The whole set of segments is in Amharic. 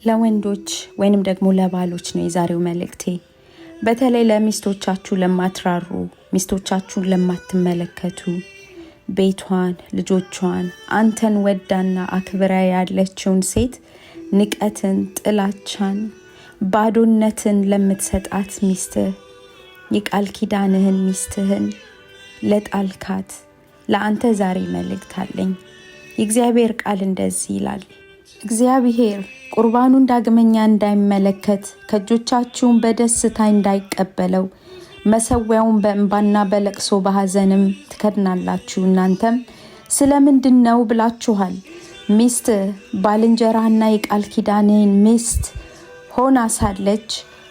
ለወንዶች ወይንም ደግሞ ለባሎች ነው የዛሬው መልእክቴ። በተለይ ለሚስቶቻችሁ ለማትራሩ፣ ሚስቶቻችሁን ለማትመለከቱ፣ ቤቷን፣ ልጆቿን፣ አንተን ወዳና አክብራ ያለችውን ሴት ንቀትን፣ ጥላቻን፣ ባዶነትን ለምትሰጣት ሚስትህ የቃል ኪዳንህን ሚስትህን ለጣልካት ለአንተ ዛሬ መልእክት አለኝ። የእግዚአብሔር ቃል እንደዚህ ይላል። እግዚአብሔር ቁርባኑን ዳግመኛ እንዳይመለከት ከእጆቻችሁም በደስታ እንዳይቀበለው መሰዊያውን በእንባና በለቅሶ በሐዘንም ትከድናላችሁ። እናንተም ስለምንድን ነው ብላችኋል። ሚስት ባልንጀራህና የቃል ኪዳንህን ሚስት ሆና ሳለች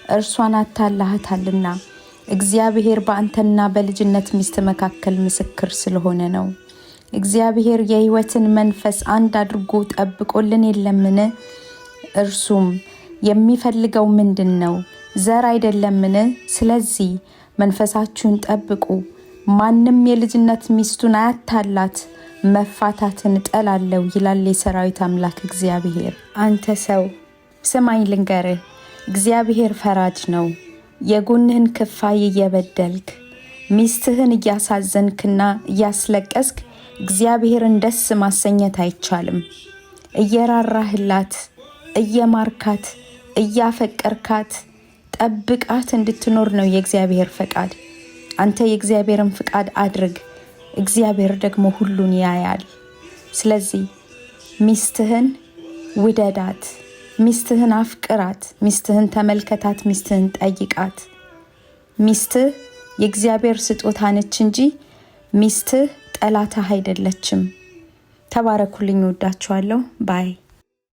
እርሷን አታላሃታልና እግዚአብሔር በአንተና በልጅነት ሚስት መካከል ምስክር ስለሆነ ነው። እግዚአብሔር የሕይወትን መንፈስ አንድ አድርጎ ጠብቆልን የለምን? እርሱም የሚፈልገው ምንድን ነው? ዘር አይደለምን? ስለዚህ መንፈሳችሁን ጠብቁ። ማንም የልጅነት ሚስቱን አያታላት፣ መፋታትን እጠላለሁ ይላል የሰራዊት አምላክ እግዚአብሔር። አንተ ሰው ስማኝ ልንገርህ፣ እግዚአብሔር ፈራጅ ነው። የጎንህን ክፋይ እየበደልክ ሚስትህን እያሳዘንክና እያስለቀስክ እግዚአብሔርን ደስ ማሰኘት አይቻልም። እየራራህላት፣ እየማርካት፣ እያፈቀርካት ጠብቃት እንድትኖር ነው የእግዚአብሔር ፈቃድ። አንተ የእግዚአብሔርን ፈቃድ አድርግ፣ እግዚአብሔር ደግሞ ሁሉን ያያል። ስለዚህ ሚስትህን ውደዳት፣ ሚስትህን አፍቅራት፣ ሚስትህን ተመልከታት፣ ሚስትህን ጠይቃት። ሚስትህ የእግዚአብሔር ስጦታ ነች እንጂ ሚስትህ ጠላትህ አይደለችም። ተባረኩልኝ። ወዳችኋለሁ። ባይ